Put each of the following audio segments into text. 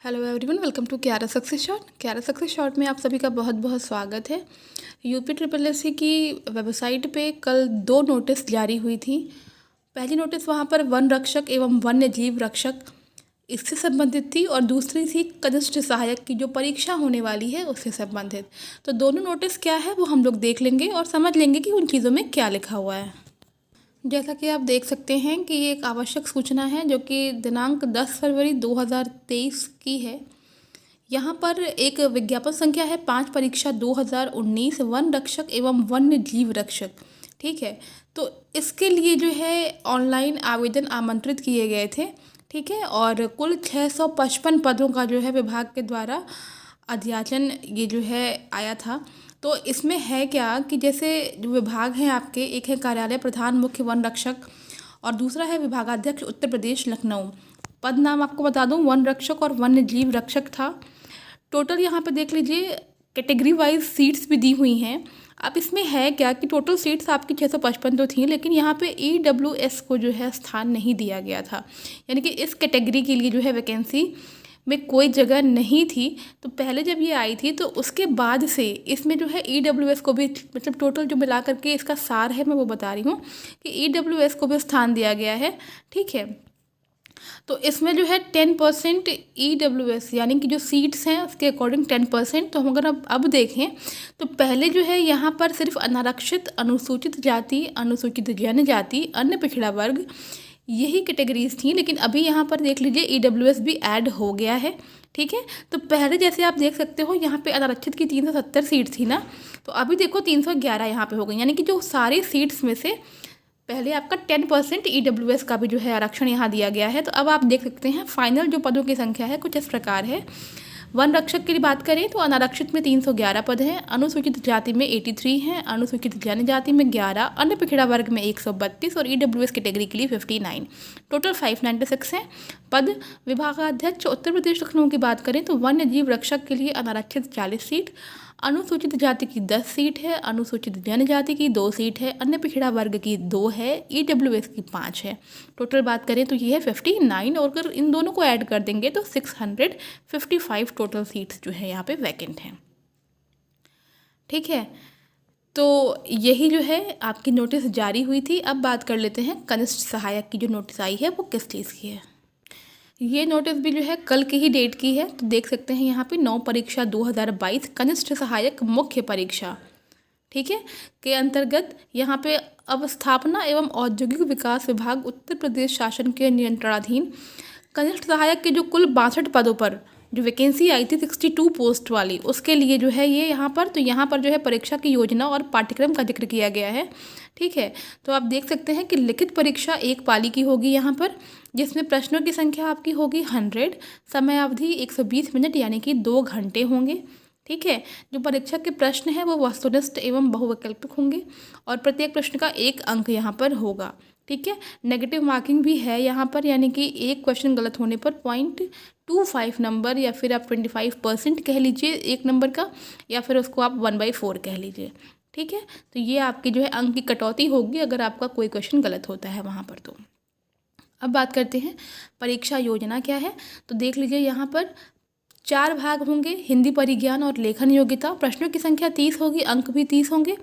Hello everyone, welcome to Kiara success shot. Kiara success shot में आप सभी का बहुत बहुत स्वागत है। यूपी ट्रिपल एस सी की वेबसाइट पे कल दो नोटिस जारी हुई थी। पहली नोटिस वहाँ पर वन रक्षक एवं वन्य जीव रक्षक इससे संबंधित थी और दूसरी थी कनिष्ठ सहायक की जो परीक्षा होने वाली है उससे संबंधित। तो दोनों नोटिस क्या है वो हम लोग देख लेंगे और समझ लेंगे कि उन चीज़ों में क्या लिखा हुआ है। जैसा कि आप देख सकते हैं कि ये एक आवश्यक सूचना है जो कि दिनांक 10 फरवरी 2023 की है। यहाँ पर एक विज्ञापन संख्या है 5 परीक्षा 2019 वन रक्षक एवं वन्य जीव रक्षक। ठीक है, तो इसके लिए जो है ऑनलाइन आवेदन आमंत्रित किए गए थे। ठीक है, और कुल 655 पदों का जो है विभाग के द्वारा अध्याचन ये जो है आया था। तो इसमें है क्या कि जैसे जो विभाग हैं आपके, एक है कार्यालय प्रधान मुख्य वन रक्षक और दूसरा है विभागाध्यक्ष उत्तर प्रदेश लखनऊ। पद नाम आपको बता दूं, वन रक्षक और वन्य जीव रक्षक था। टोटल यहाँ पे देख लीजिए कैटेगरी वाइज सीट्स भी दी हुई हैं। अब इसमें है क्या कि टोटल सीट्स आपकी 655 तो थी, लेकिन यहाँ पे EWS को जो है स्थान नहीं दिया गया था। यानी कि इस कैटेगरी के लिए जो है वैकेंसी में कोई जगह नहीं थी। तो पहले जब ये आई थी तो उसके बाद से इसमें जो है EWS को भी, मतलब टोटल जो मिला करके इसका सार है मैं वो बता रही हूँ कि EWS को भी स्थान दिया गया है। ठीक है, तो इसमें जो है 10% EWS यानी कि जो सीट्स हैं उसके अकॉर्डिंग 10%। तो हम अगर अब देखें तो पहले जो है यहाँ पर सिर्फ अनारक्षित, अनुसूचित जाति, अनुसूचित जनजाति, अन्य पिछड़ा वर्ग यही कैटेगरीज थी, लेकिन अभी यहाँ पर देख लीजिए EWS भी ऐड हो गया है। ठीक है, तो पहले जैसे आप देख सकते हो यहाँ पे अनारक्षित की 370 सीट थी ना, तो अभी देखो 311 यहाँ पे हो गई। यानी कि जो सारी सीट्स में से पहले आपका 10% EWS का भी जो है आरक्षण यहाँ दिया गया है। तो अब आप देख सकते हैं फाइनल जो पदों की संख्या है कुछ इस प्रकार है। वन रक्षक की बात करें तो अनारक्षित में 311 पद हैं, अनुसूचित जाति में 83 हैं, अनुसूचित जनजाति में 11, अन्य पिछड़ा वर्ग में 132 और EWS कैटेगरी के लिए 59। टोटल 596 हैं पद। विभागाध्यक्ष उत्तर प्रदेश लखनऊ की बात करें तो वन्य जीव रक्षक के लिए अनारक्षित 40 सीट, अनुसूचित जाति की 10 सीट है, अनुसूचित जनजाति की 2 सीट है, अन्य पिछड़ा वर्ग की 2 है, EWS की 5 है। टोटल बात करें तो ये है 59 और अगर इन दोनों को ऐड कर देंगे तो 655 टोटल सीट्स जो है यहाँ पे वैकेंट हैं। ठीक है, तो यही जो है आपकी नोटिस जारी हुई थी। अब बात कर लेते हैं कनिष्ठ सहायक की जो नोटिस आई है वो किस चीज़ की है। ये नोटिस भी जो है कल की ही डेट की है। तो देख सकते हैं यहाँ पे 9 परीक्षा 2022 कनिष्ठ सहायक मुख्य परीक्षा, ठीक है, के अंतर्गत यहाँ पे अवस्थापना एवं औद्योगिक विकास विभाग उत्तर प्रदेश शासन के नियंत्रणाधीन कनिष्ठ सहायक के जो कुल 62 पदों पर जो वैकेंसी आई थी 62 पोस्ट वाली, उसके लिए जो है ये यहाँ पर, तो यहाँ पर जो है परीक्षा की योजना और पाठ्यक्रम का जिक्र किया गया है। ठीक है, तो आप देख सकते हैं कि लिखित परीक्षा एक पाली की होगी यहाँ पर, जिसमें प्रश्नों की संख्या आपकी होगी 100, समय अवधि 120 मिनट यानी कि 2 घंटे होंगे। ठीक है, जो परीक्षा के प्रश्न हैं वो वस्तुनिष्ठ एवं बहुवैकल्पिक होंगे और प्रत्येक प्रश्न का 1 अंक यहाँ पर होगा। ठीक है, नेगेटिव मार्किंग भी है यहाँ पर, यानी कि एक क्वेश्चन गलत होने पर 0.25 नंबर या फिर आप 25% कह लीजिए एक नंबर का, या फिर उसको आप 1/4 कह लीजिए। ठीक है, तो ये आपकी जो है अंक की कटौती होगी अगर आपका कोई क्वेश्चन गलत होता है वहाँ पर। तो अब बात करते हैं परीक्षा योजना क्या है। तो देख लीजिए यहाँ पर 4 भाग होंगे, हिंदी परिज्ञान और लेखन योग्यता। प्रश्नों की संख्या 30 होगी, अंक भी 30 होंगे।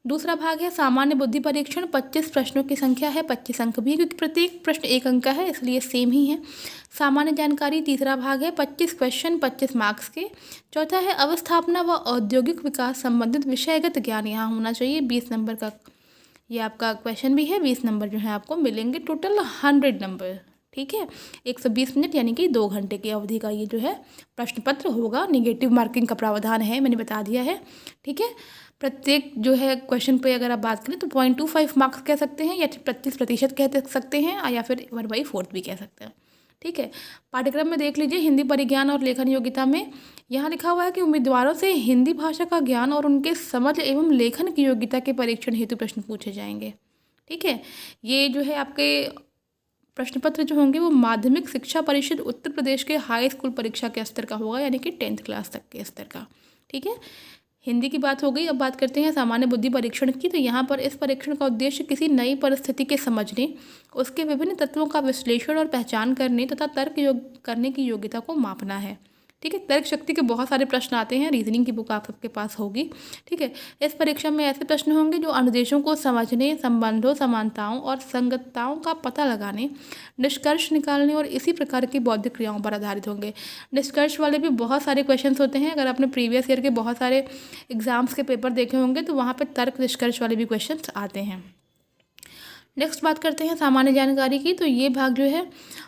दूसरा भाग है सामान्य बुद्धि परीक्षण, 25 प्रश्नों की संख्या है, 25 अंक भी, क्योंकि प्रत्येक प्रश्न 1 अंक का है इसलिए सेम ही है। सामान्य जानकारी तीसरा भाग है, 25 क्वेश्चन 25 मार्क्स के। चौथा है अवस्थापना व औद्योगिक विकास संबंधित विषयगत ज्ञान यहाँ होना चाहिए, 20 नंबर का ये आपका क्वेश्चन भी है, 20 नंबर जो है आपको मिलेंगे, टोटल 100 नंबर। ठीक है, 120 मिनट यानी कि 2 घंटे की अवधि का ये जो है प्रश्न पत्र होगा। निगेटिव मार्किंग का प्रावधान है, मैंने बता दिया है। ठीक है, प्रत्येक जो है क्वेश्चन पे अगर आप बात करें तो 0.25 मार्क्स कह सकते हैं या 25% कह सकते हैं या फिर 1/4 भी कह सकते हैं। ठीक है, पाठ्यक्रम में देख लीजिए हिंदी परिज्ञान और लेखन योग्यता में यहाँ लिखा हुआ है कि उम्मीदवारों से हिंदी भाषा का ज्ञान और उनके समझ एवं लेखन की योग्यता के परीक्षण हेतु प्रश्न पूछे जाएंगे। ठीक है, ये जो है आपके प्रश्न पत्र जो होंगे वो माध्यमिक शिक्षा परिषद उत्तर प्रदेश के हाई स्कूल परीक्षा के स्तर का होगा, यानी कि 10th क्लास तक के स्तर का। ठीक है, हिंदी की बात हो गई। अब बात करते हैं सामान्य बुद्धि परीक्षण की। तो यहाँ पर इस परीक्षण का उद्देश्य किसी नई परिस्थिति के समझने, उसके विभिन्न तत्वों का विश्लेषण और पहचान करने तथा करने की योग्यता को मापना है। ठीक है, तर्क शक्ति के बहुत सारे प्रश्न आते हैं, रीजनिंग की बुक आप सबके पास होगी। ठीक है, इस परीक्षा में ऐसे प्रश्न होंगे जो अनुदेशों को समझने, संबंधों, समानताओं और संगतताओं का पता लगाने, निष्कर्ष निकालने और इसी प्रकार की बौद्धिक क्रियाओं पर आधारित होंगे। निष्कर्ष वाले भी बहुत सारे क्वेश्चंस होते हैं। अगर आपने प्रीवियस ईयर के बहुत सारे एग्जाम्स के पेपर देखे होंगे तो वहाँ पर तर्क निष्कर्ष वाले भी क्वेश्चंस आते हैं। नेक्स्ट बात करते हैं सामान्य जानकारी की। तो ये भाग जो है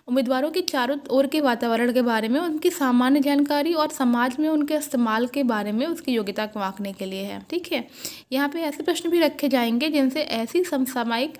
उम्मीदवारों की चारों ओर के वातावरण के बारे में, उनकी सामान्य जानकारी और समाज में उनके इस्तेमाल के बारे में उसकी योग्यता को आंकने के लिए है। ठीक है, यहाँ पे ऐसे प्रश्न भी रखे जाएंगे जिनसे ऐसी समसामयिक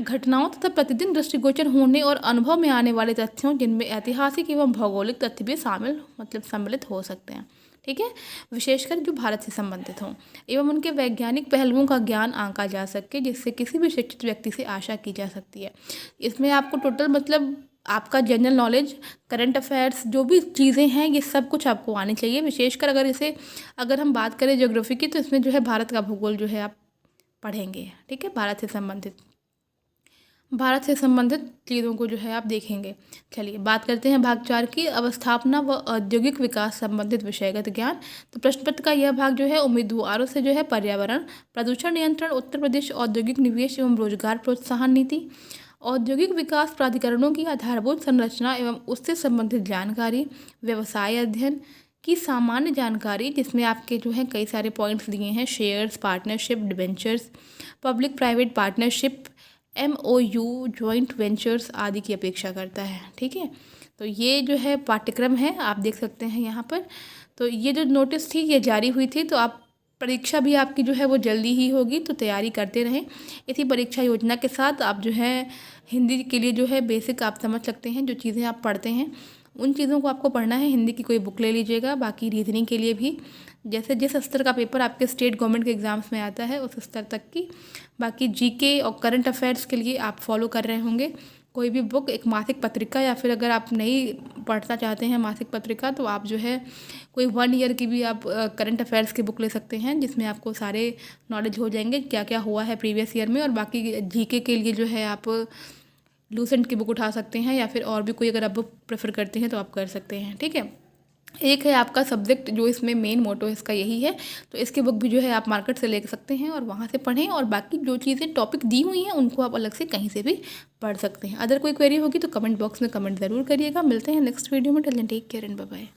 घटनाओं तथा प्रतिदिन दृष्टिगोचर होने और अनुभव में आने वाले तथ्यों जिनमें ऐतिहासिक एवं भौगोलिक तथ्य भी सम्मिलित हो सकते हैं। ठीक है, विशेषकर जो भारत से संबंधित हों एवं उनके वैज्ञानिक पहलुओं का ज्ञान आंका जा सके, जिससे किसी भी शिक्षित व्यक्ति से आशा की जा सकती है। इसमें आपको टोटल आपका जनरल नॉलेज, करंट अफेयर्स, जो भी चीज़ें हैं ये सब कुछ आपको आनी चाहिए। विशेषकर अगर हम बात करें ज्योग्राफी की, तो इसमें जो है भारत का भूगोल जो है आप पढ़ेंगे। ठीक है, भारत से संबंधित चीज़ों को जो है आप देखेंगे। चलिए बात करते हैं भाग 4 की, अवस्थापना व औद्योगिक विकास संबंधित विषयगत ज्ञान। तो प्रश्न पत्र का यह भाग जो है उम्मीदवारों से जो है पर्यावरण, प्रदूषण नियंत्रण, उत्तर प्रदेश औद्योगिक निवेश एवं रोजगार प्रोत्साहन नीति, औद्योगिक विकास प्राधिकरणों की आधारभूत संरचना एवं उससे संबंधित जानकारी, व्यवसाय अध्ययन की सामान्य जानकारी, जिसमें आपके जो है कई सारे पॉइंट्स दिए हैं, shares, partnership, debentures, public private partnership, MOU, joint ventures आदि की अपेक्षा करता है। ठीक है, तो ये जो है पाठ्यक्रम है, आप देख सकते हैं यहाँ पर। तो ये जो नोटिस थी ये जारी हुई थी, तो आप परीक्षा भी आपकी जो है वो जल्दी ही होगी, तो तैयारी करते रहें। इसी परीक्षा योजना के साथ आप जो है हिंदी के लिए जो है बेसिक आप समझ सकते हैं, जो चीज़ें आप पढ़ते हैं उन चीज़ों को आपको पढ़ना है। हिंदी की कोई बुक ले लीजिएगा। बाकी रीजनिंग के लिए भी जैसे जिस स्तर का पेपर आपके स्टेट गवर्नमेंट के एग्ज़ाम्स में आता है उस स्तर तक की, बाकी जीके और करंट अफेयर्स के लिए आप फॉलो कर रहे होंगे कोई भी बुक, एक मासिक पत्रिका, या फिर अगर आप नहीं पढ़ना चाहते हैं मासिक पत्रिका तो आप जो है कोई 1 ईयर की भी आप करंट अफेयर्स की बुक ले सकते हैं, जिसमें आपको सारे नॉलेज हो जाएंगे क्या क्या हुआ है प्रीवियस ईयर में। और बाकी जीके के लिए जो है आप लूसेंट की बुक उठा सकते हैं, या फिर और भी कोई अगर आप बुक प्रेफर करते हैं तो आप कर सकते हैं। ठीक है, एक है आपका सब्जेक्ट जो इसमें मेन मोटो इसका यही है, तो इसकी बुक भी जो है आप मार्केट से ले सकते हैं और वहाँ से पढ़ें। और बाकी जो चीज़ें टॉपिक दी हुई हैं उनको आप अलग से कहीं से भी पढ़ सकते हैं। अदर कोई क्वेरी होगी तो कमेंट बॉक्स में कमेंट ज़रूर करिएगा। मिलते हैं नेक्स्ट वीडियो में। Till then take care and bye bye.